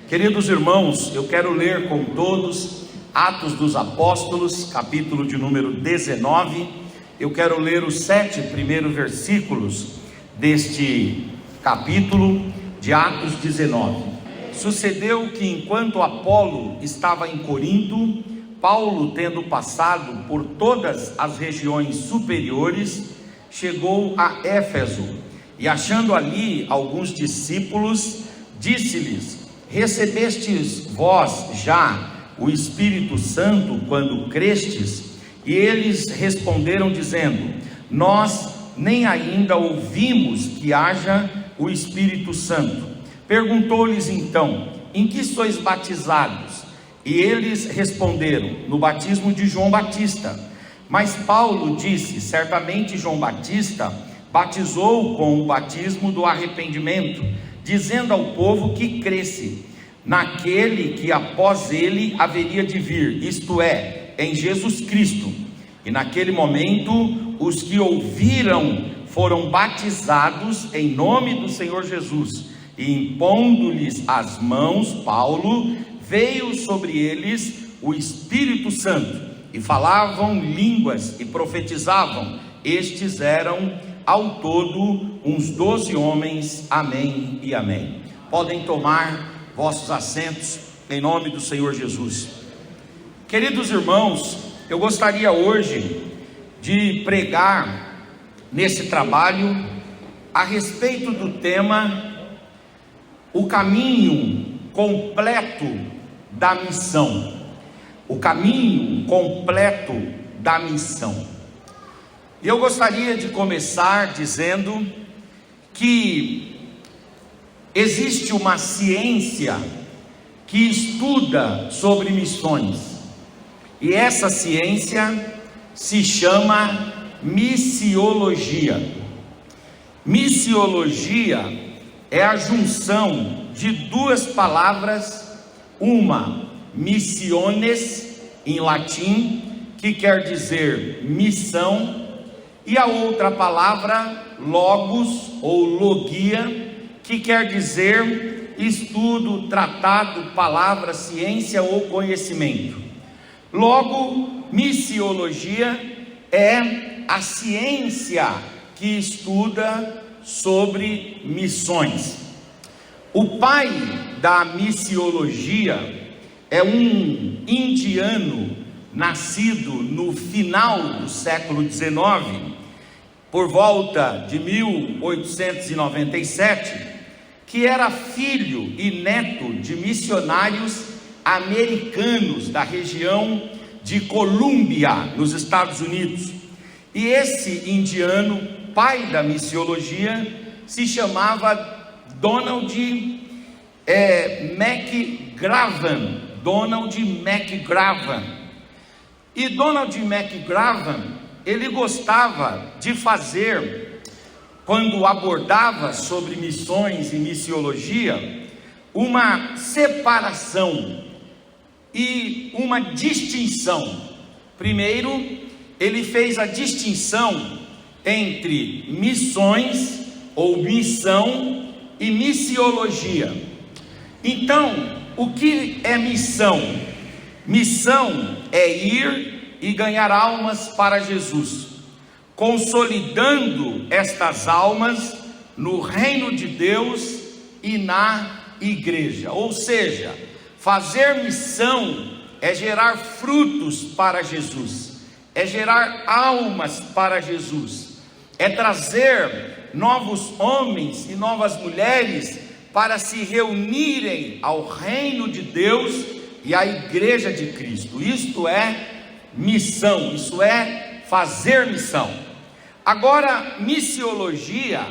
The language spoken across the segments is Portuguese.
Queridos irmãos, eu quero ler com todos Atos dos Apóstolos, capítulo de número 19. Eu quero ler os 7 primeiros versículos deste capítulo de Atos 19. Sucedeu que enquanto Apolo estava em Corinto, Paulo, tendo passado por todas as regiões superiores, chegou a Éfeso e, achando ali alguns discípulos, disse-lhes: recebestes vós já o Espírito Santo quando crestes? E eles responderam dizendo: nós nem ainda ouvimos que haja o Espírito Santo. Perguntou-lhes então: em que sois batizados? E eles responderam: no batismo de João Batista. Mas Paulo disse: certamente João Batista batizou com o batismo do arrependimento, dizendo ao povo que cresce naquele que após ele haveria de vir, isto é, em Jesus Cristo. E naquele momento os que ouviram foram batizados em nome do Senhor Jesus, e impondo-lhes as mãos, Paulo, veio sobre eles o Espírito Santo, e falavam línguas e profetizavam. Estes eram ao todo uns 12 homens. Amém e amém. Podem tomar vossos assentos em nome do Senhor Jesus. Queridos irmãos, eu gostaria hoje de pregar nesse trabalho a respeito do tema o caminho completo da missão. O caminho completo da missão. E eu gostaria de começar dizendo que existe uma ciência que estuda sobre missões, e essa ciência se chama missiologia. Missiologia é a junção de duas palavras, uma missiones em latim, que quer dizer missão, e a outra palavra logos ou logia, que quer dizer estudo, tratado, palavra, ciência ou conhecimento. Logo, missiologia é a ciência que estuda sobre missões. O pai da missiologia é um indiano nascido no final do século XIX, por volta de 1897, que era filho e neto de missionários americanos da região de Colômbia, nos Estados Unidos. E esse indiano, pai da missiologia, se chamava Donald McGraven. Donald McGraven. E Donald McGraven, ele gostava de fazer, quando abordava sobre missões e missiologia, uma separação e uma distinção. Primeiro, ele fez a distinção entre missões ou missão e missiologia. Então, o que é missão? Missão é ir e ganhar almas para Jesus, consolidando estas almas no reino de Deus e na igreja. Ou seja, fazer missão é gerar frutos para Jesus, é gerar almas para Jesus, é trazer novos homens e novas mulheres para se reunirem ao reino de Deus e à igreja de Cristo. Isto é missão, isso é fazer missão. Agora, missiologia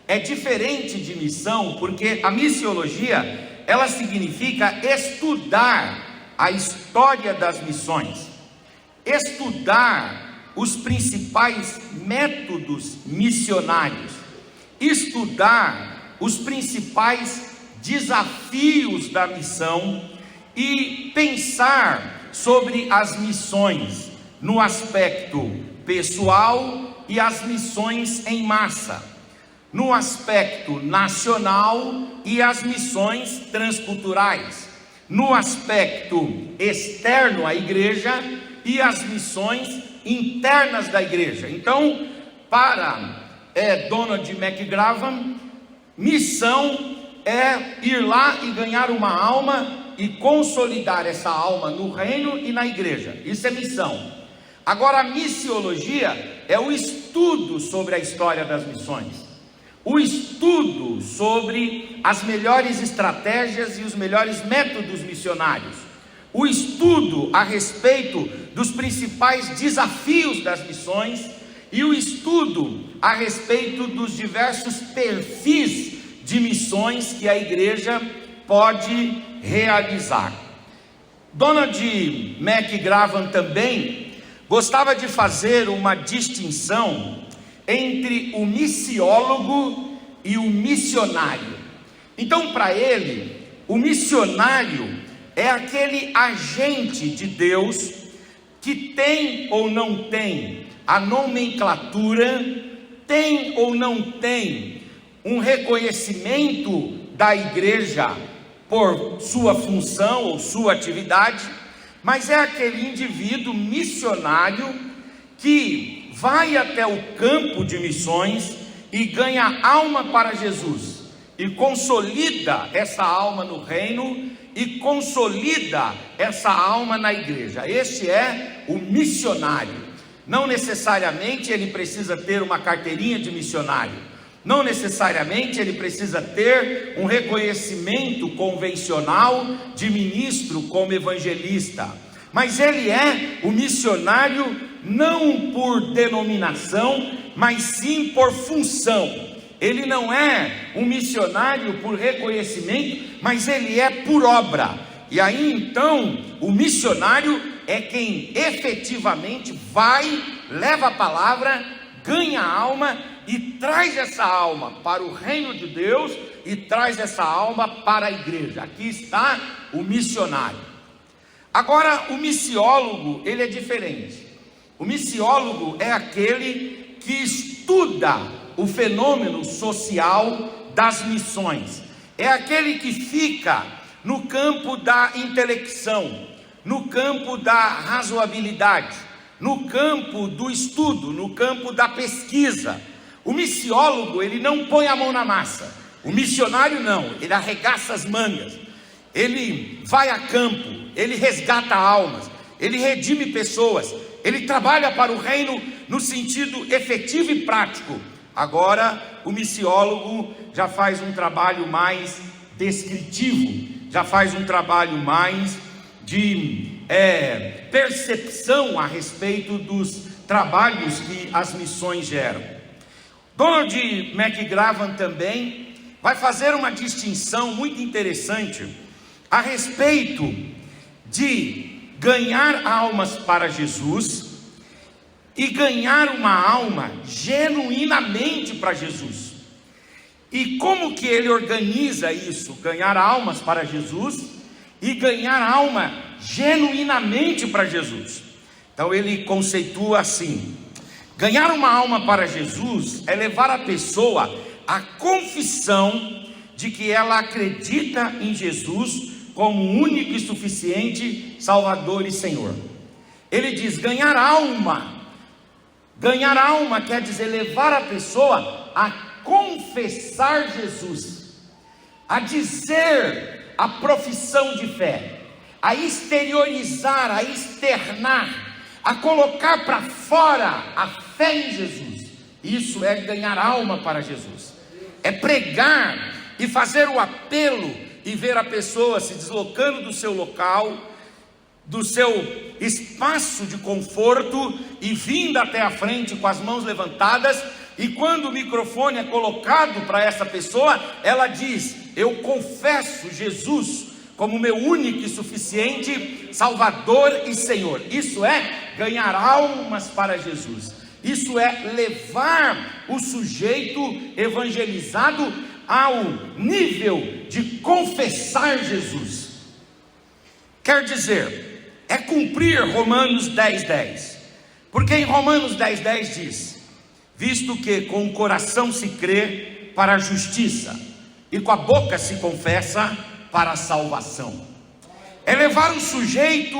é diferente de missão, porque a missiologia, ela significa estudar a história das missões, estudar os principais métodos missionários, estudar os principais desafios da missão e pensar sobre as missões, no aspecto pessoal e as missões em massa, no aspecto nacional e as missões transculturais, no aspecto externo à igreja e as missões internas da igreja. Então, para Donald McGravan, missão é ir lá e ganhar uma alma e consolidar essa alma no reino e na igreja. Isso é missão. Agora, a missiologia é o estudo sobre a história das missões, o estudo sobre as melhores estratégias e os melhores métodos missionários, o estudo a respeito dos principais desafios das missões e o estudo a respeito dos diversos perfis de missões que a igreja pode realizar. Donald McGravan também gostava de fazer uma distinção entre o missiólogo e o missionário. Então, para ele, o missionário é aquele agente de Deus que tem ou não tem a nomenclatura, tem ou não tem um reconhecimento da igreja por sua função ou sua atividade, mas é aquele indivíduo missionário que vai até o campo de missões e ganha alma para Jesus, e consolida essa alma no reino, e consolida essa alma na igreja. Este é o missionário. Não necessariamente ele precisa ter uma carteirinha de missionário, não necessariamente ele precisa ter um reconhecimento convencional de ministro como evangelista, mas ele é o missionário não por denominação, mas sim por função. Ele não é um missionário por reconhecimento, mas ele é por obra. E aí então o missionário é quem efetivamente vai, leva a palavra, ganha a alma e traz essa alma para o reino de Deus e traz essa alma para a igreja. Aqui está o missionário. Agora, o missiólogo, ele é diferente. O missiólogo é aquele que estuda o fenômeno social das missões. É aquele que fica no campo da intelecção, no campo da razoabilidade, no campo do estudo, no campo da pesquisa. O missiólogo, ele não põe a mão na massa. O missionário não, ele arregaça as mangas, ele vai a campo, ele resgata almas, ele redime pessoas, ele trabalha para o reino no sentido efetivo e prático. Agora, o missiólogo já faz um trabalho mais descritivo, já faz um trabalho mais de percepção a respeito dos trabalhos que as missões geram. Donald McGravan também vai fazer uma distinção muito interessante a respeito de ganhar almas para Jesus e ganhar uma alma genuinamente para Jesus. E como que ele organiza isso? Ganhar almas para Jesus e ganhar alma genuinamente para Jesus. Então ele conceitua assim: ganhar uma alma para Jesus é levar a pessoa à confissão de que ela acredita em Jesus como único e suficiente Salvador e Senhor. Ele diz: ganhar alma quer dizer levar a pessoa a confessar Jesus, a dizer a profissão de fé, a exteriorizar, a externar, a colocar para fora a fé em Jesus. Isso é ganhar alma para Jesus, é pregar e fazer o apelo e ver a pessoa se deslocando do seu local, do seu espaço de conforto e vindo até a frente com as mãos levantadas, e quando o microfone é colocado para essa pessoa, ela diz: eu confesso Jesus como meu único e suficiente Salvador e Senhor. Isso é ganhar almas para Jesus, isso é levar o sujeito evangelizado ao nível de confessar Jesus. Quer dizer, é cumprir Romanos 10:10. Porque em Romanos 10:10 diz: visto que com o coração se crê para a justiça, e com a boca se confessa para a salvação. É levar o sujeito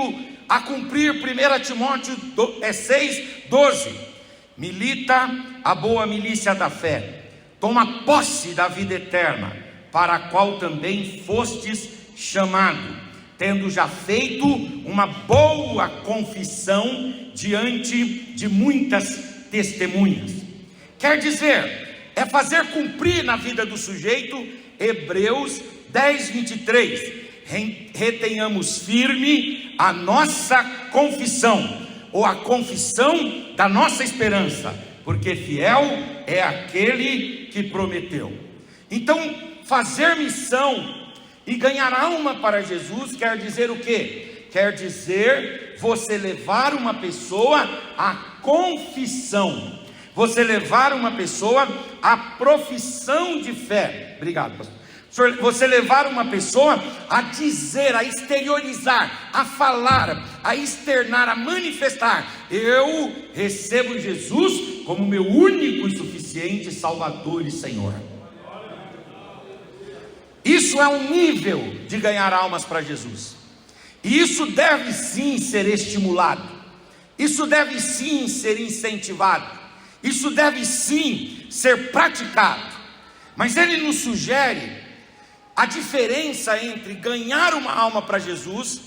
a cumprir 1 Timóteo 6:12. Milita a boa milícia da fé, toma posse da vida eterna, para a qual também fostes chamado, tendo já feito uma boa confissão diante de muitas testemunhas. Quer dizer, é fazer cumprir na vida do sujeito Hebreus 10:23. Retenhamos firme a nossa confissão, ou a confissão da nossa esperança, porque fiel é aquele que prometeu. Então, fazer missão e ganhar alma para Jesus quer dizer o quê? Quer dizer você levar uma pessoa à confissão, você levar uma pessoa à profissão de fé. Obrigado, pastor. Você levar uma pessoa a dizer, a exteriorizar, a falar, a externar, a manifestar: eu recebo Jesus como meu único e suficiente Salvador e Senhor. Isso é um nível de ganhar almas para Jesus, e isso deve sim ser estimulado, isso deve sim ser incentivado, isso deve sim ser praticado. Mas ele nos sugere a diferença entre ganhar uma alma para Jesus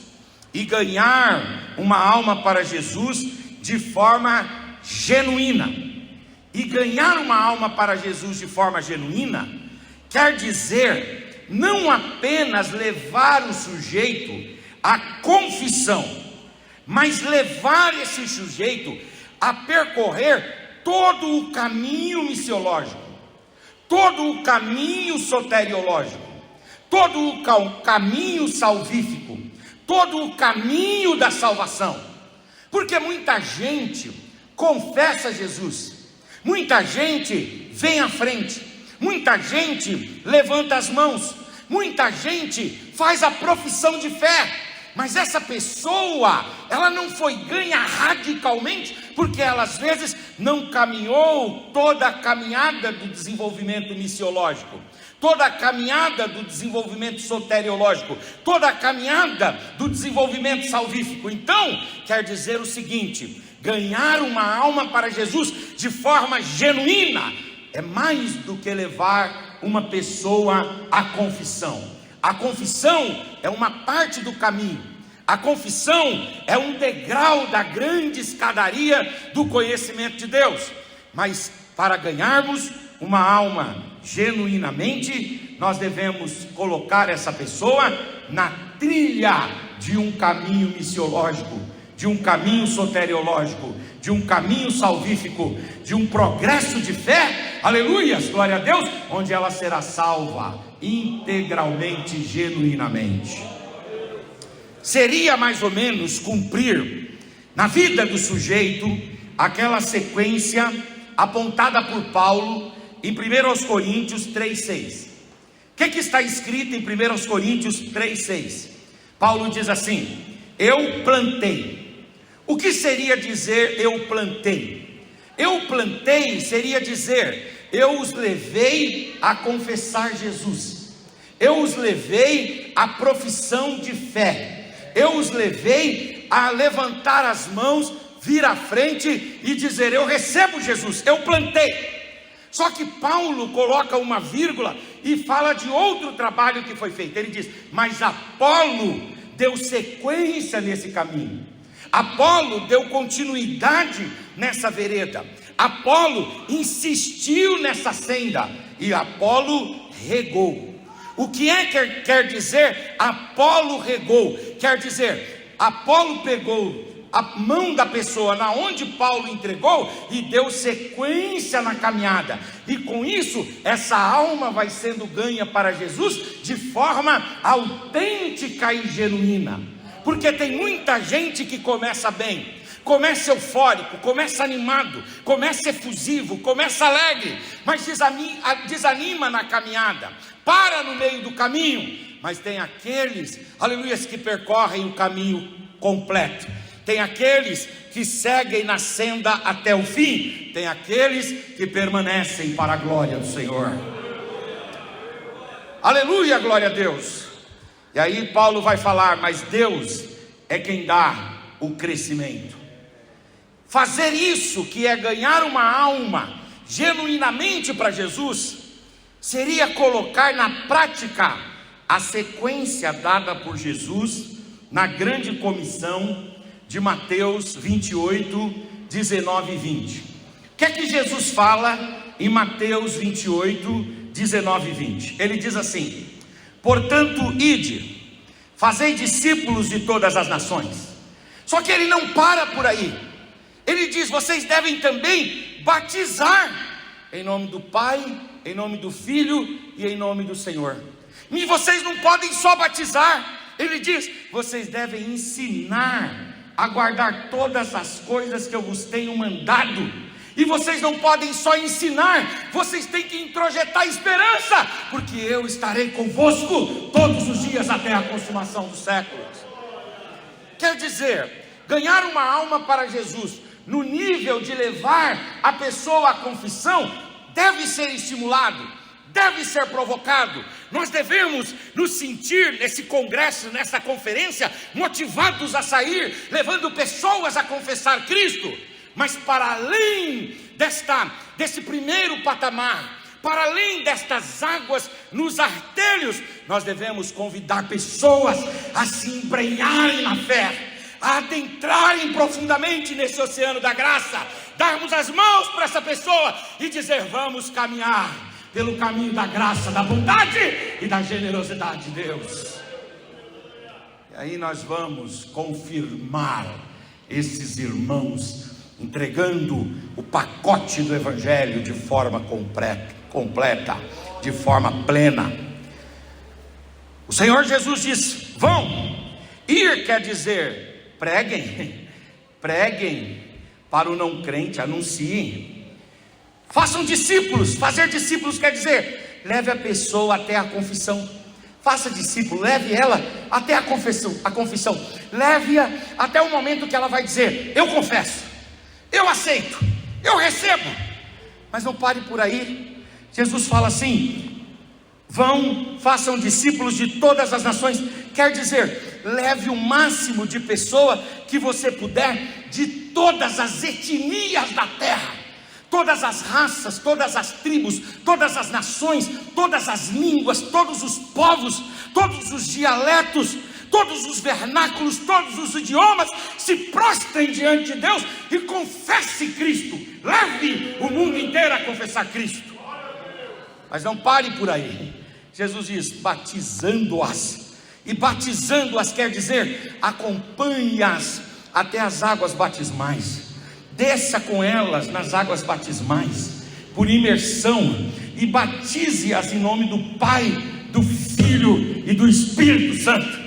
e ganhar uma alma para Jesus de forma genuína. E ganhar uma alma para Jesus de forma genuína quer dizer não apenas levar o sujeito à confissão, mas levar esse sujeito a percorrer todo o caminho missiológico, todo o caminho soteriológico, todo o caminho salvífico, todo o caminho da salvação. Porque muita gente confessa Jesus, muita gente vem à frente, muita gente levanta as mãos, muita gente faz a profissão de fé, mas essa pessoa, ela não foi ganha radicalmente, porque ela às vezes não caminhou toda a caminhada do desenvolvimento missiológico, toda a caminhada do desenvolvimento soteriológico, toda a caminhada do desenvolvimento salvífico. Então, quer dizer o seguinte: ganhar uma alma para Jesus de forma genuína é mais do que levar uma pessoa à confissão. A confissão é uma parte do caminho, a confissão é um degrau da grande escadaria do conhecimento de Deus. Mas para ganharmos uma alma genuinamente, nós devemos colocar essa pessoa na trilha de um caminho missiológico, de um caminho soteriológico, de um caminho salvífico, de um progresso de fé, aleluias, glória a Deus, onde ela será salva integralmente, genuinamente. Seria mais ou menos cumprir na vida do sujeito aquela sequência apontada por Paulo em 1 Coríntios 3:6. O que está escrito em 1 Coríntios 3:6? Paulo diz assim: eu plantei. O que seria dizer eu plantei? Eu plantei seria dizer, eu os levei a confessar Jesus, eu os levei à profissão de fé, eu os levei a levantar as mãos, vir à frente e dizer: eu recebo Jesus, eu plantei. Só que Paulo coloca uma vírgula e fala de outro trabalho que foi feito. Ele diz: mas Apolo deu sequência nesse caminho, Apolo deu continuidade nessa vereda, Apolo insistiu nessa senda, e Apolo regou. O que é que quer dizer Apolo regou? Quer dizer, Apolo pegou a mão da pessoa na onde Paulo entregou e deu sequência na caminhada, e com isso essa alma vai sendo ganha para Jesus de forma autêntica e genuína. Porque tem muita gente que começa bem, começa eufórico, começa animado, começa efusivo, começa alegre, mas desanima na caminhada, para no meio do caminho. Mas tem aqueles, aleluias, que percorrem o caminho completo, Tem aqueles que seguem na senda até o fim, tem aqueles que permanecem para a glória do Senhor. Aleluia, glória a Deus. E aí Paulo vai falar, mas Deus é quem dá o crescimento. Fazer isso, que é ganhar uma alma genuinamente para Jesus, seria colocar na prática a sequência dada por Jesus na grande comissão de Mateus 28, 19 e 20. O que é que Jesus fala em Mateus 28, 19 e 20? Ele diz assim: portanto, ide, fazei discípulos de todas as nações. Só que ele não para por aí. Ele diz: vocês devem também batizar em nome do Pai, em nome do Filho e em nome do Senhor. E vocês não podem só batizar. Ele diz: vocês devem ensinar a guardar todas as coisas que eu vos tenho mandado. E vocês não podem só ensinar, vocês têm que introjetar esperança, porque eu estarei convosco todos os dias até a consumação dos séculos. Quer dizer, ganhar uma alma para Jesus no nível de levar a pessoa à confissão deve ser estimulado, deve ser provocado. Nós devemos nos sentir nesse congresso, nessa conferência, motivados a sair, levando pessoas a confessar Cristo. Mas para além desse primeiro patamar, para além destas águas nos artelhos, nós devemos convidar pessoas a se embrenharem na fé, a adentrarem profundamente nesse oceano da graça, darmos as mãos para essa pessoa e dizer: vamos caminhar pelo caminho da graça, da bondade e da generosidade de Deus. E aí nós vamos confirmar esses irmãos, entregando o pacote do Evangelho de forma completa, de forma plena. O Senhor Jesus diz: vão. Ir quer dizer preguem para o não crente, anunciem, façam discípulos. Fazer discípulos quer dizer, leve a pessoa até a confissão. Faça discípulo, leve ela até a confissão, leve-a até o momento que ela vai dizer: eu confesso, eu aceito, eu recebo. Mas não pare por aí. Jesus fala assim: vão, façam discípulos de todas as nações. Quer dizer, leve o máximo de pessoa que você puder, de todas as etnias da terra, todas as raças, todas as tribos, todas as nações, todas as línguas, todos os povos, todos os dialetos, todos os vernáculos, todos os idiomas. Se prostrem diante de Deus e confesse Cristo. Leve o mundo inteiro a confessar Cristo. Mas não pare por aí. Jesus diz: batizando-as. E batizando-as quer dizer, acompanhe-as até as águas batismais. Desça com elas nas águas batismais, por imersão, e batize-as em nome do Pai, do Filho e do Espírito Santo.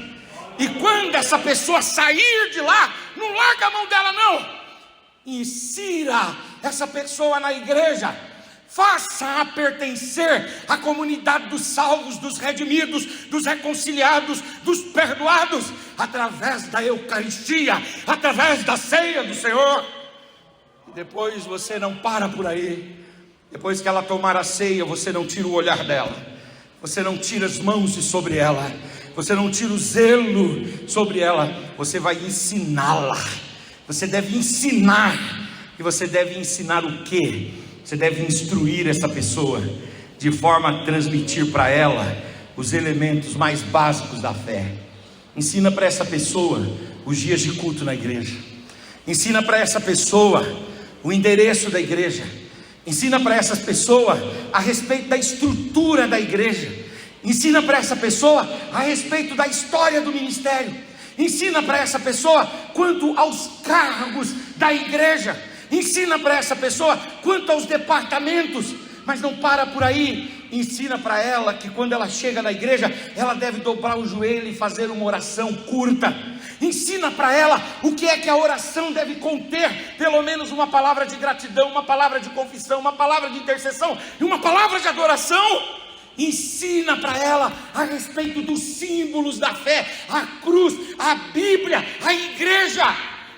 E quando essa pessoa sair de lá, não larga a mão dela não. Insira essa pessoa na igreja. Faça-a pertencer à comunidade dos salvos, dos redimidos, dos reconciliados, dos perdoados, através da Eucaristia, através da ceia do Senhor. E depois você não para por aí. Depois que ela tomar a ceia, você não tira o olhar dela, você não tira as mãos de sobre ela, você não tira o zelo sobre ela, você vai ensiná-la. Você deve ensinar. E você deve ensinar o quê? Você deve instruir essa pessoa, de forma a transmitir para ela os elementos mais básicos da fé. Ensina para essa pessoa os dias de culto na igreja. Ensina para essa pessoa o endereço da igreja. Ensina para essa pessoa a respeito da estrutura da igreja. Ensina para essa pessoa a respeito da história do ministério. Ensina para essa pessoa quanto aos cargos da igreja. Ensina para essa pessoa quanto aos departamentos. Mas não para por aí. Ensina para ela que quando ela chega na igreja, ela deve dobrar o joelho e fazer uma oração curta. Ensina para ela o que é que a oração deve conter. Pelo menos uma palavra de gratidão, uma palavra de confissão, uma palavra de intercessão e uma palavra de adoração. Ensina para ela a respeito dos símbolos da fé, a cruz, a Bíblia, a igreja.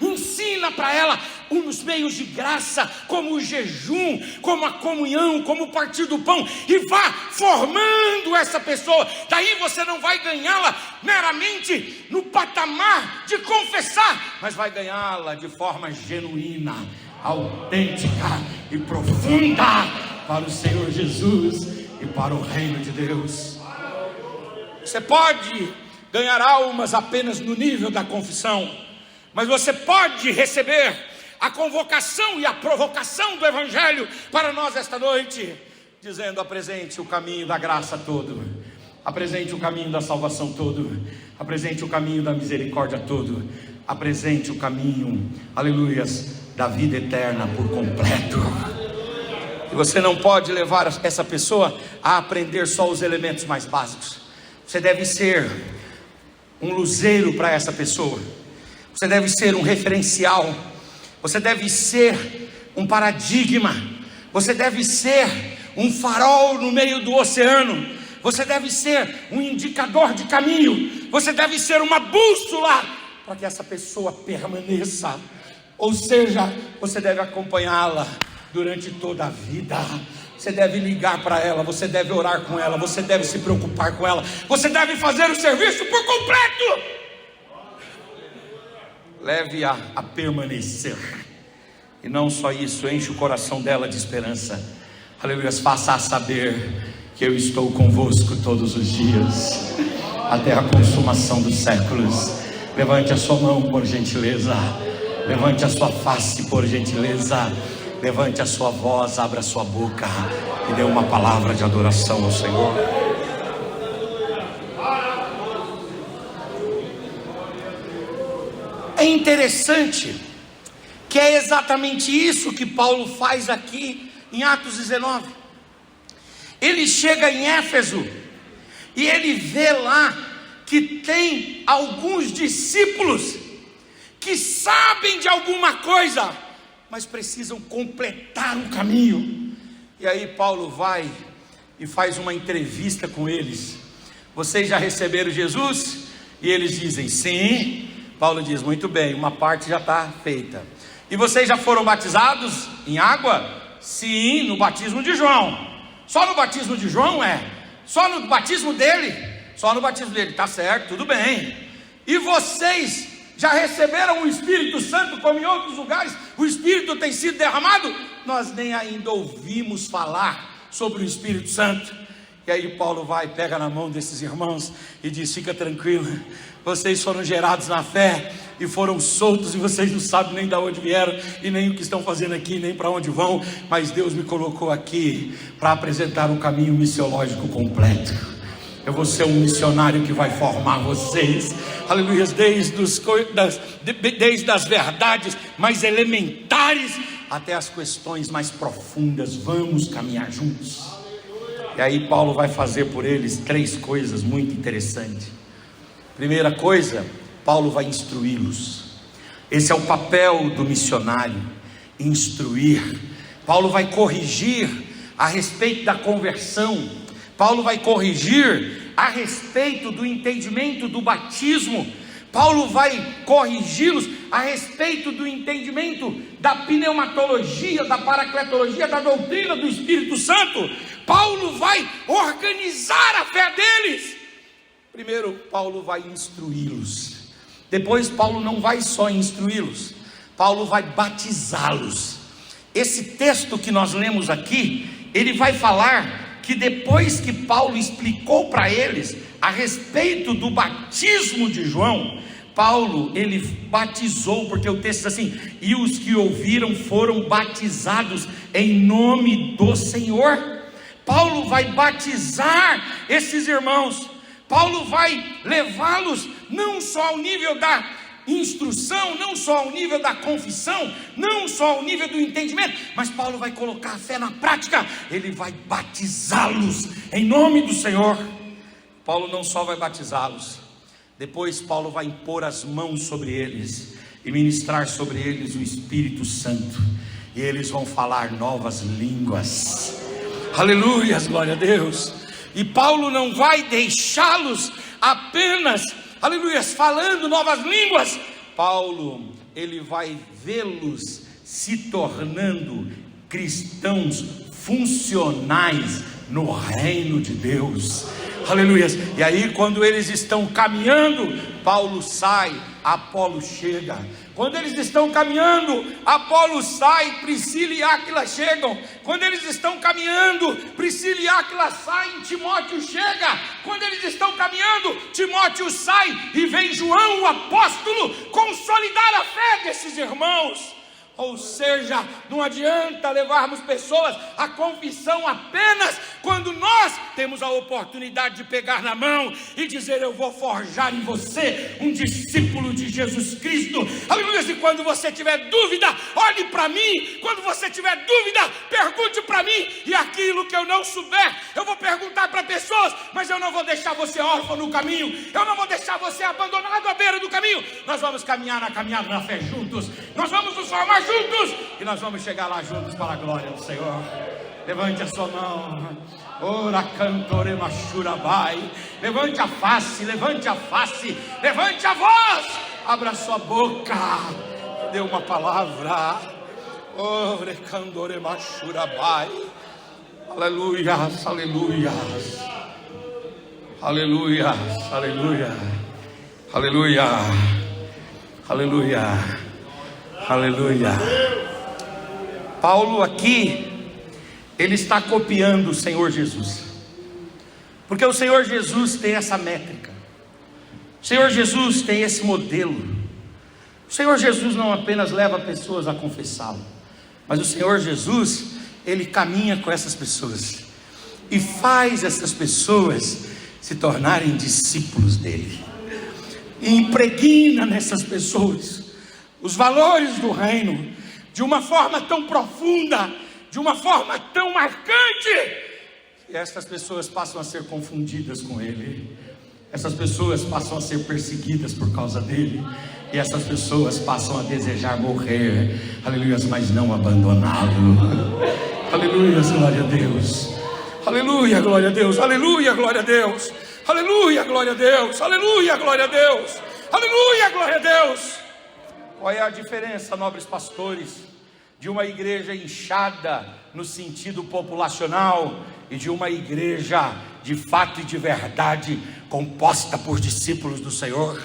ensina para ela uns meios de graça, como o jejum, como a comunhão, como o partir do pão, e vá formando essa pessoa. Daí você não vai ganhá-la meramente no patamar de confessar, mas vai ganhá-la de forma genuína, autêntica e profunda para o Senhor Jesus e para o reino de Deus. Você pode ganhar almas apenas no nível da confissão, mas você pode receber a convocação e a provocação do Evangelho para nós esta noite, dizendo: apresente o caminho da graça todo, apresente o caminho da salvação todo, apresente o caminho da misericórdia todo, apresente o caminho, aleluias, da vida eterna por completo. E você não pode levar essa pessoa a aprender só os elementos mais básicos. Você deve ser um luzeiro para essa pessoa, você deve ser um referencial, você deve ser um paradigma, você deve ser um farol no meio do oceano, você deve ser um indicador de caminho, você deve ser uma bússola para que essa pessoa permaneça. Ou seja, você deve acompanhá-la durante toda a vida. Você deve ligar para ela, você deve orar com ela, você deve se preocupar com ela, você deve fazer o serviço por completo. Leve-a a permanecer. E não só isso, enche o coração dela de esperança. Aleluia, faça-a saber que eu estou convosco todos os dias, até a consumação dos séculos. Levante a sua mão por gentileza, levante a sua face por gentileza, levante a sua voz, abra a sua boca e dê uma palavra de adoração ao Senhor. É interessante que é exatamente isso que Paulo faz aqui em Atos 19. Ele chega em Éfeso e ele vê lá que tem alguns discípulos que sabem de alguma coisa, mas precisam completar o caminho. E aí Paulo vai e faz uma entrevista com eles. Vocês já receberam Jesus? E eles dizem sim. Paulo diz: muito bem, uma parte já está feita. E vocês já foram batizados em água? Sim, no batismo de João. Só no batismo de João? Só no batismo dele? Só no batismo dele, tá certo, tudo bem. E vocês já receberam o Espírito Santo, como em outros lugares o Espírito tem sido derramado? Nós nem ainda ouvimos falar sobre o Espírito Santo. E aí Paulo vai, pega na mão desses irmãos e diz: fica tranquilo, vocês foram gerados na fé e foram soltos, e vocês não sabem nem de onde vieram e nem o que estão fazendo aqui, nem para onde vão, mas Deus me colocou aqui para apresentar um caminho missiológico completo. Eu vou ser um missionário que vai formar vocês, aleluia, desde as verdades mais elementares até as questões mais profundas. Vamos caminhar juntos. E aí Paulo vai fazer por eles 3 coisas muito interessantes. Primeira coisa, Paulo vai instruí-los. Esse é o papel do missionário, instruir. Paulo vai corrigir a respeito da conversão. Paulo vai corrigir a respeito do entendimento do batismo. Paulo vai corrigi-los a respeito do entendimento da pneumatologia, da paracletologia, da doutrina do Espírito Santo. Paulo vai organizar a fé deles. Primeiro, Paulo vai instruí-los. Depois, Paulo não vai só instruí-los, Paulo vai batizá-los. Esse texto que nós lemos aqui, ele vai falar que depois que Paulo explicou para eles a respeito do batismo de João, Paulo, ele batizou, porque o texto diz assim: e os que ouviram foram batizados em nome do Senhor. Paulo vai batizar esses irmãos. Paulo vai levá-los não só ao nível da instrução, não só ao nível da confissão, não só ao nível do entendimento, mas Paulo vai colocar a fé na prática. Ele vai batizá-los em nome do Senhor. Paulo não só vai batizá-los, depois Paulo vai impor as mãos sobre eles e ministrar sobre eles o Espírito Santo, e eles vão falar novas línguas. Aleluia, glória a Deus. E Paulo não vai deixá-los apenas, aleluia, falando novas línguas. Paulo, ele vai vê-los se tornando cristãos funcionais no reino de Deus. Aleluia. E aí, quando eles estão caminhando, Paulo sai, Apolo chega. Quando eles estão caminhando, Apolo sai, Priscila e Áquila chegam. Quando eles estão caminhando, Priscila e Áquila saem, Timóteo chega. Quando eles estão caminhando, Timóteo sai e vem João, o apóstolo, consolidar a fé desses irmãos. Ou seja, não adianta levarmos pessoas à confissão apenas quando nós temos a oportunidade de pegar na mão e dizer: eu vou forjar em você um discípulo de Jesus Cristo. Aleluia. E quando você tiver dúvida, olhe para mim. Quando você tiver dúvida, pergunte para mim. E aquilo que eu não souber, eu vou perguntar para pessoas. Mas eu não vou deixar você órfão no caminho. Eu não vou deixar você abandonado à beira do caminho. Nós vamos caminhar na caminhada na fé juntos. Nós vamos nos formar juntos, e nós vamos chegar lá juntos para a glória do Senhor. Levante a sua mão. Ora cantore machurabai. Levante a face, levante a face, levante a voz, abra sua boca, dê uma palavra. Ora cantore machurabai. Aleluias, aleluias, aleluias, aleluia, aleluia, aleluia. Aleluia. Paulo aqui, ele está copiando o Senhor Jesus, porque o Senhor Jesus tem essa métrica, o Senhor Jesus tem esse modelo. O Senhor Jesus não apenas leva pessoas a confessá-lo, mas o Senhor Jesus, ele caminha com essas pessoas e faz essas pessoas se tornarem discípulos dele, e impregna nessas pessoas os valores do reino, de uma forma tão profunda, de uma forma tão marcante, e essas pessoas passam a ser confundidas com ele, essas pessoas passam a ser perseguidas por causa dele, e essas pessoas passam a desejar morrer, aleluia, mas não abandoná-lo. Aleluia, glória a Deus, aleluia, glória a Deus, aleluia, glória a Deus, aleluia, glória a Deus, aleluia, glória a Deus, aleluia, glória a Deus. Qual é a diferença, nobres pastores, de uma igreja inchada no sentido populacional e de uma igreja de fato e de verdade, composta por discípulos do Senhor?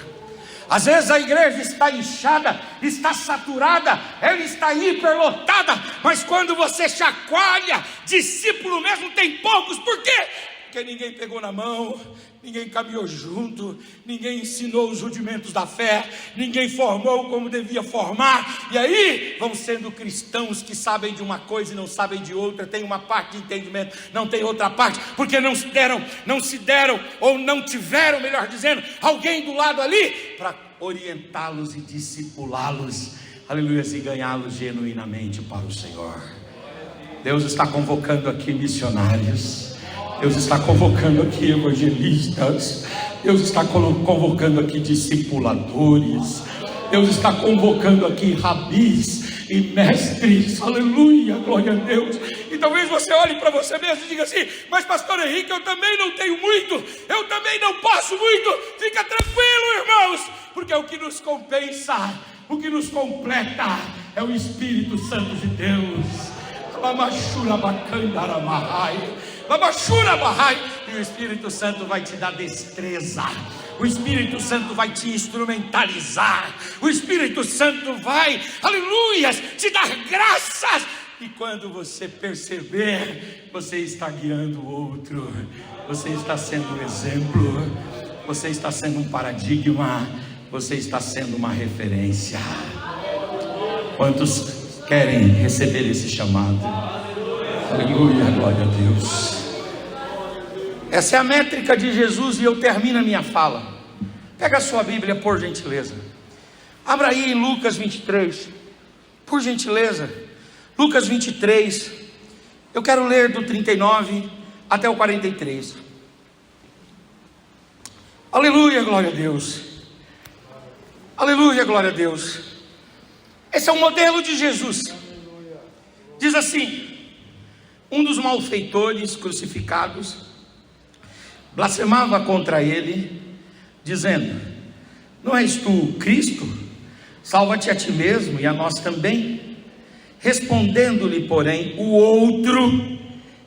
Às vezes a igreja está inchada, está saturada, ela está hiperlotada, mas quando você chacoalha, discípulo mesmo tem poucos. Por quê? Porque ninguém pegou na mão, ninguém caminhou junto, ninguém ensinou os rudimentos da fé, ninguém formou como devia formar, e aí vão sendo cristãos que sabem de uma coisa e não sabem de outra, tem uma parte de entendimento, não tem outra parte, porque não se deram, ou não tiveram, melhor dizendo, alguém do lado ali, para orientá-los e discipulá-los, aleluia, e ganhá-los genuinamente para o Senhor. Deus está convocando aqui missionários, Deus está convocando aqui evangelistas, Deus está convocando aqui discipuladores, Deus está convocando aqui rabis e mestres, aleluia, glória a Deus. E talvez você olhe para você mesmo e diga assim: mas pastor Henrique, eu também não tenho muito, eu também não posso muito. Fica tranquilo, irmãos, porque o que nos compensa, o que nos completa é o Espírito Santo de Deus. E o Espírito Santo vai te dar destreza, o Espírito Santo vai te instrumentalizar, o Espírito Santo vai, aleluia, te dar graças. E quando você perceber, você está guiando o outro, você está sendo um exemplo, você está sendo um paradigma, você está sendo uma referência. Quantos querem receber esse chamado? Aleluia, glória a Deus. Essa é a métrica de Jesus, e eu termino a minha fala. Pega a sua Bíblia, por gentileza. Abra aí em Lucas 23, por gentileza. Lucas 23, eu quero ler do 39 até o 43. Aleluia, glória a Deus. Aleluia, glória a Deus. Esse é o modelo de Jesus. Diz assim: um dos malfeitores crucificados blasfemava contra ele, dizendo: não és tu o Cristo? salva-te a ti mesmo e a nós também. Respondendo-lhe, porém, o outro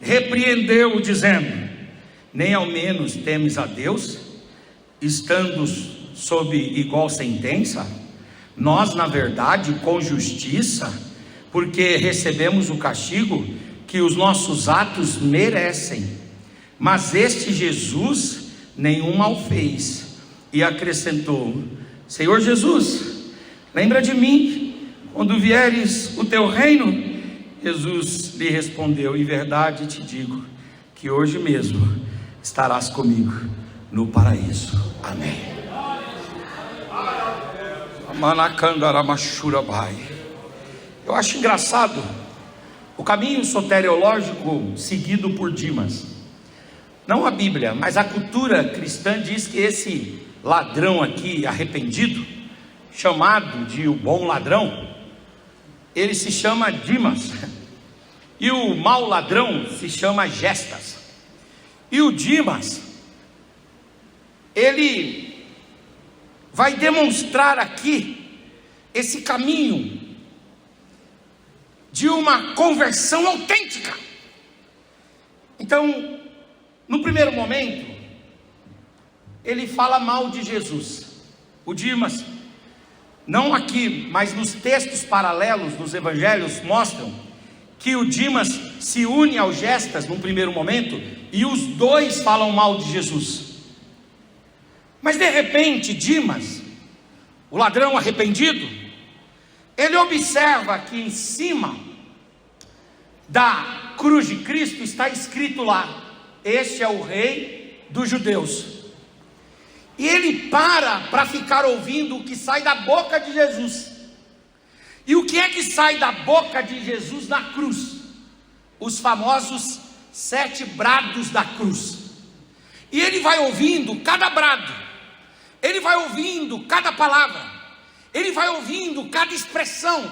repreendeu-o, dizendo: nem ao menos temes a Deus, estando sob igual sentença? Nós, na verdade, com justiça, porque recebemos o castigo que os nossos atos merecem. Mas este Jesus nenhum mal fez. E acrescentou: Senhor Jesus, lembra de mim quando vieres o teu reino. Jesus lhe respondeu: em verdade te digo que hoje mesmo estarás comigo no paraíso. Amém. Eu acho engraçado o caminho soteriológico seguido por Dimas. Não a Bíblia, mas a cultura cristã diz que esse ladrão aqui arrependido, chamado de o bom ladrão, ele se chama Dimas, e o mau ladrão se chama Gestas. E o Dimas, ele vai demonstrar aqui esse caminho de uma conversão autêntica. Então, no primeiro momento, ele fala mal de Jesus. O Dimas, não aqui, mas nos textos paralelos dos evangelhos, mostram que o Dimas se une ao Gestas num primeiro momento, e os dois falam mal de Jesus. Mas de repente, Dimas, o ladrão arrependido, ele observa que em cima da cruz de Cristo está escrito lá: este é o rei dos judeus. E ele para ficar ouvindo o que sai da boca de Jesus. E o que é que sai da boca de Jesus na cruz? Os famosos 7 brados da cruz. E ele vai ouvindo cada brado, ele vai ouvindo cada palavra, ele vai ouvindo cada expressão,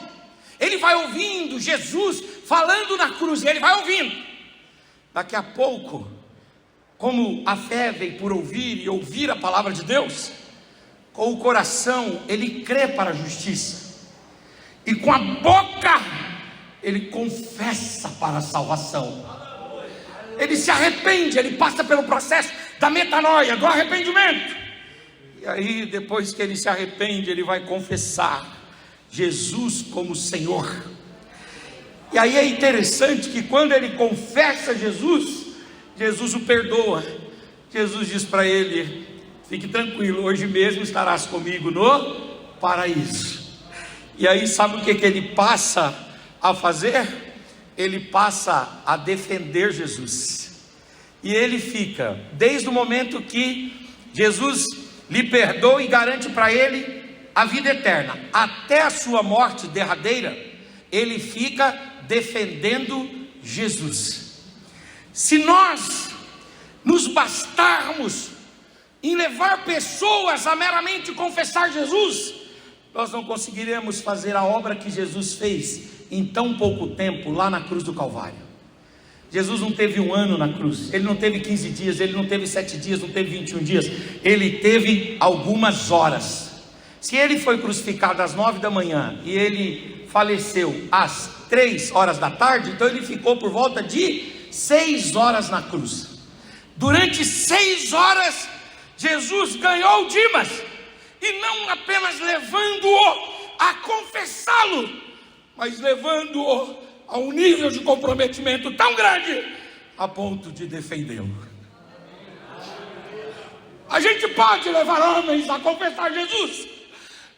ele vai ouvindo Jesus falando na cruz, e ele vai ouvindo. Daqui a pouco, como a fé vem por ouvir e ouvir a palavra de Deus, com o coração ele crê para a justiça, e com a boca ele confessa para a salvação. Ele se arrepende, ele passa pelo processo da metanoia, do arrependimento. E aí, depois que ele se arrepende, ele vai confessar Jesus como Senhor. E aí é interessante que quando ele confessa Jesus, Jesus o perdoa. Jesus diz para ele: fique tranquilo, hoje mesmo estarás comigo no paraíso. E aí sabe o que ele passa a fazer? Ele passa a defender Jesus. E ele fica, desde o momento que Jesus lhe perdoa e garante para ele a vida eterna, até a sua morte derradeira, ele fica defendendo Jesus. Se nós nos bastarmos em levar pessoas a meramente confessar Jesus, nós não conseguiremos fazer a obra que Jesus fez em tão pouco tempo lá na cruz do Calvário. Jesus não teve 1 ano na cruz, ele não teve 15 dias, ele não teve 7 dias, não teve 21 dias, ele teve algumas horas. Se ele foi crucificado às 9 da manhã e ele faleceu às 3 horas da tarde, então ele ficou por volta de 6 horas na cruz. Durante 6 horas, Jesus ganhou Dimas, e não apenas levando-o a confessá-lo, mas levando-o a um nível de comprometimento tão grande, a ponto de defendê-lo. A gente pode levar homens a confessar Jesus,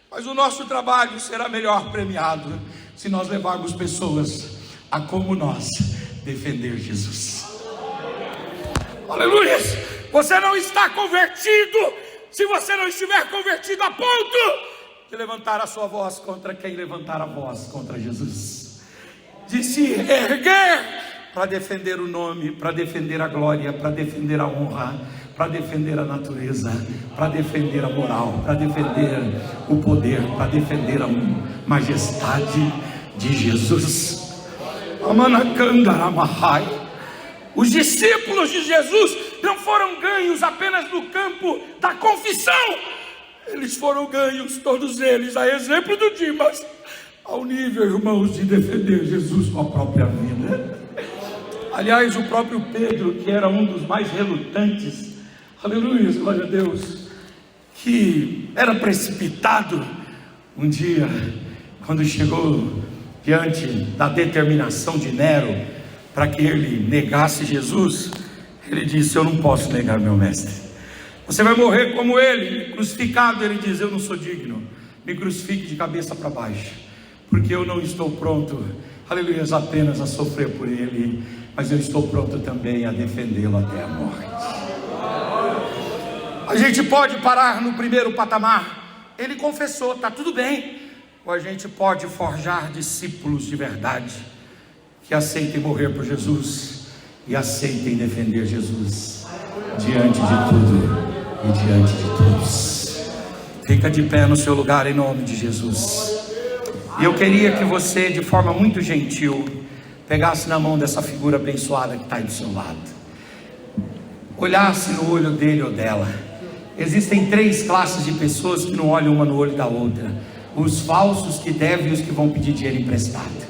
mas o nosso trabalho será melhor premiado se nós levarmos pessoas a, como nós, defender Jesus. Aleluia! Você não está convertido se você não estiver convertido a ponto de levantar a sua voz contra quem levantar a voz contra Jesus, de se erguer para defender o nome, para defender a glória, para defender a honra, para defender a natureza, para defender a moral, para defender o poder, para defender a majestade de Jesus. Os discípulos de Jesus não foram ganhos apenas no campo da confissão, Eles foram ganhos, todos eles, a exemplo do Dimas, ao nível, irmãos, de defender Jesus com a própria vida. Aliás, o próprio Pedro, que era um dos mais relutantes, aleluia, glória a Deus, que era precipitado, um dia, quando chegou diante da determinação de Nero, para que ele negasse Jesus, ele disse: eu não posso negar meu mestre, você vai morrer como ele, crucificado. Ele diz: eu não sou digno, me crucifique de cabeça para baixo, porque eu não estou pronto, aleluia, apenas a sofrer por ele, mas eu estou pronto também a defendê-lo até a morte. A gente pode parar no primeiro patamar, ele confessou, está tudo bem. Ou a gente pode forjar discípulos de verdade, que aceitem morrer por Jesus e aceitem defender Jesus diante de tudo e diante de todos. Fica de pé no seu lugar em nome de Jesus. E eu queria que você, de forma muito gentil, pegasse na mão dessa figura abençoada que está aí do seu lado, olhasse no olho dele ou dela. Existem 3 classes de pessoas que não olham uma no olho da outra: os falsos, que devem e os que vão pedir dinheiro emprestado.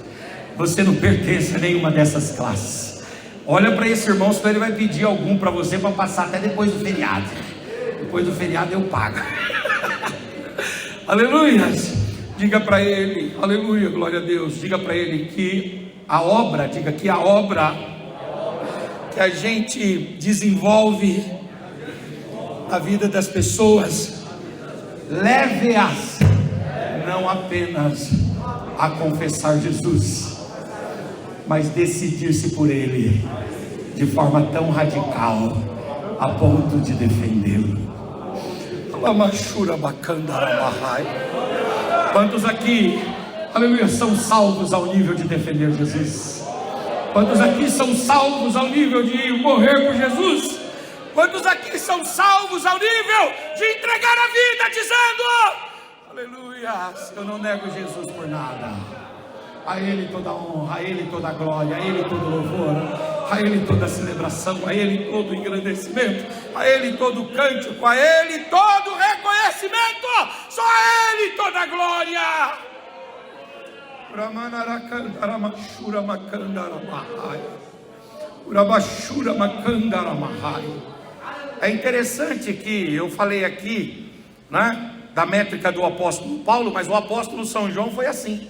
Você não pertence a nenhuma dessas classes. Olha para esse irmão, senão ele vai pedir algum para você, para passar até depois do feriado. Depois do feriado eu pago. Aleluia. Diga para ele, aleluia, glória a Deus. Diga para ele que a obra, diga que a obra que a gente desenvolve na vida das pessoas, leve-as não apenas a confessar Jesus, mas decidir-se por ele de forma tão radical a ponto de defendê-lo. Quantos aqui, aleluia, são salvos ao nível de defender Jesus? Quantos aqui são salvos ao nível de morrer por Jesus? Quantos aqui são salvos ao nível de entregar a vida dizendo: aleluia, eu não nego Jesus por nada, a Ele toda a honra, a Ele toda a glória, a Ele todo louvor, a Ele toda a celebração, a Ele todo o engrandecimento, a Ele todo o cântico, a Ele todo o reconhecimento, só a Ele toda a glória. É interessante que eu falei aqui, né, da métrica do apóstolo Paulo, mas o apóstolo São João foi assim,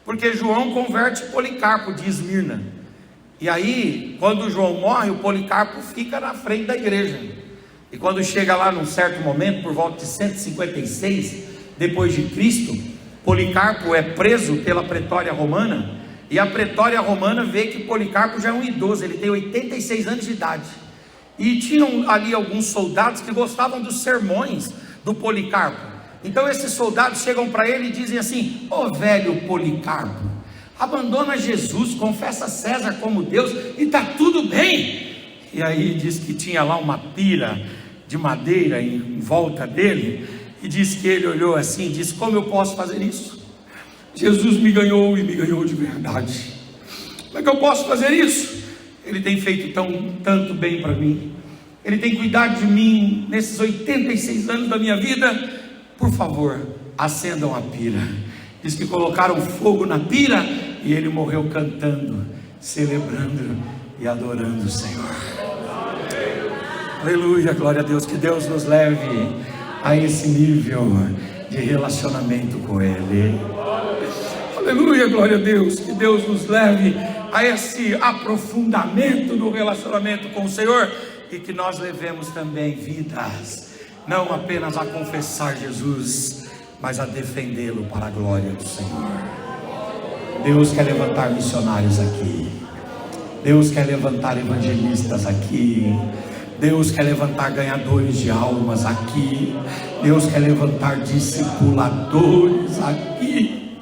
porque João converte Policarpo de Esmirna, e aí quando João morre, o Policarpo fica na frente da igreja, e quando chega lá num certo momento, por volta de 156 depois de Cristo, Policarpo é preso pela pretória romana, e a pretória romana vê que Policarpo já é um idoso, ele tem 86 anos de idade, e tinham ali alguns soldados que gostavam dos sermões do Policarpo. Então esses soldados chegam para ele e dizem assim: ô velho Policarpo, abandona Jesus, confessa César como Deus e está tudo bem. E aí diz que tinha lá uma pira de madeira em volta dele, e diz que ele olhou assim e disse: como eu posso fazer isso? Jesus me ganhou e me ganhou de verdade. Como é que eu posso fazer isso? Ele tem feito tanto bem para mim, Ele tem cuidado de mim nesses 86 anos da minha vida. Por favor, acendam a pira. Diz que colocaram fogo na pira e ele morreu cantando, celebrando e adorando o Senhor. Aleluia, glória a Deus. Que Deus nos leve a esse nível de relacionamento com Ele. Aleluia, glória a Deus. Que Deus nos leve a esse aprofundamento no relacionamento com o Senhor, e que nós levemos também vidas, não apenas a confessar Jesus, mas a defendê-lo para a glória do Senhor. Deus quer levantar missionários aqui, Deus quer levantar evangelistas aqui, Deus quer levantar ganhadores de almas aqui, Deus quer levantar discipuladores aqui.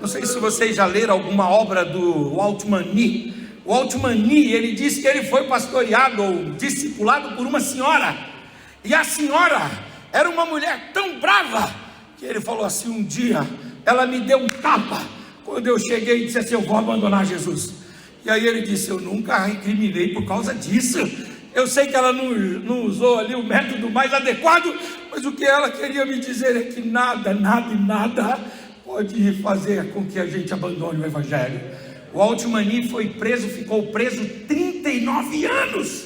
Não sei se vocês já leram alguma obra do Walt Whitman. O Walt Whitman, ele disse que ele foi pastoreado ou discipulado por uma senhora, e a senhora era uma mulher tão brava que ele falou assim: um dia ela me deu um tapa quando eu cheguei e disse assim: eu vou abandonar Jesus. E aí ele disse: eu nunca recriminei por causa disso, Eu sei que ela não usou ali o método mais adequado, mas o que ela queria me dizer é que nada e nada pode fazer com que a gente abandone o Evangelho. O Altmani foi preso, ficou preso 39 anos,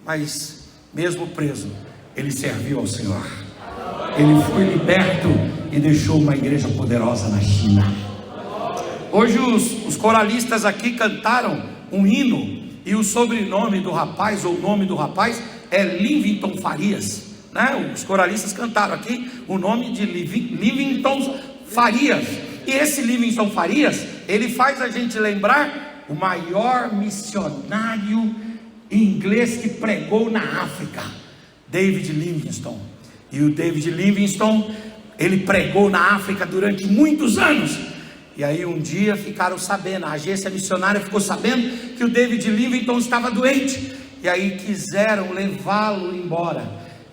mas mesmo preso, ele serviu ao Senhor. Ele foi liberto e deixou uma igreja poderosa na China. Hoje os coralistas aqui cantaram um hino, e o sobrenome do rapaz, ou o nome do rapaz, é Livington Farias, né? Os coralistas cantaram aqui o nome de Livington Farias. E esse Livington Farias, ele faz a gente lembrar o maior missionário inglês que pregou na África, David Livingstone. E o David Livingstone, ele pregou na África durante muitos anos. E aí um dia ficaram sabendo, a agência missionária ficou sabendo que o David Livingstone estava doente. E aí quiseram levá-lo embora.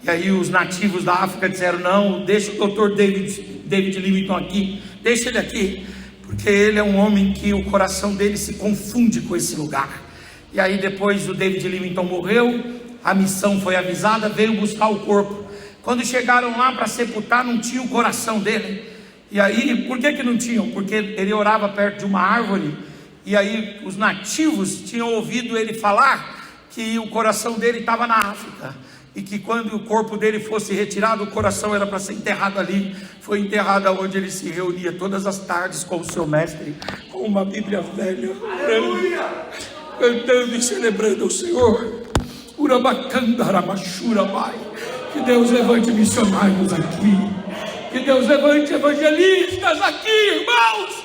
E aí os nativos da África disseram: não, deixa o doutor David Livingstone aqui, deixa ele aqui, porque ele é um homem que o coração dele se confunde com esse lugar. E aí depois o David Livingstone morreu, a missão foi avisada, veio buscar o corpo. Quando chegaram lá para sepultar, não tinha o coração dele. E aí, por que não tinham? Porque ele orava perto de uma árvore, e aí os nativos tinham ouvido ele falar que o coração dele estava na África, e que quando o corpo dele fosse retirado, o coração era para ser enterrado ali. Foi enterrado onde ele se reunia todas as tardes com o seu mestre, com uma Bíblia velha, cantando e celebrando o Senhor. Que Deus levante missionários aqui, que Deus levante evangelistas aqui, irmãos,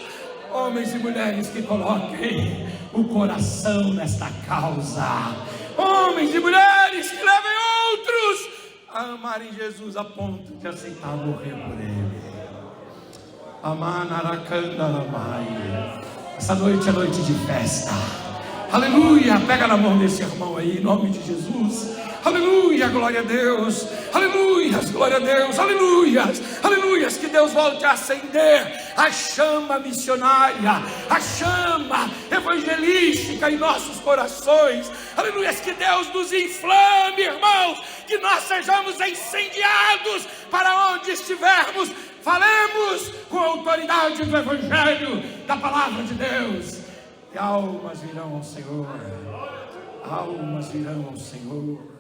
homens e mulheres que coloquem o coração nesta causa, homens e mulheres que levem outros a amarem Jesus a ponto de aceitar morrer por Ele. Essa noite é noite de festa. Aleluia, pega na mão desse irmão aí, em nome de Jesus. Aleluia, glória a Deus. Aleluias, glória a Deus. Aleluias, aleluias. Que Deus volte a acender a chama missionária, a chama evangelística em nossos corações. Aleluias, que Deus nos inflame, irmãos, que nós sejamos incendiados para onde estivermos. Falemos com a autoridade do Evangelho, da palavra de Deus, e almas virão ao Senhor. Almas virão ao Senhor.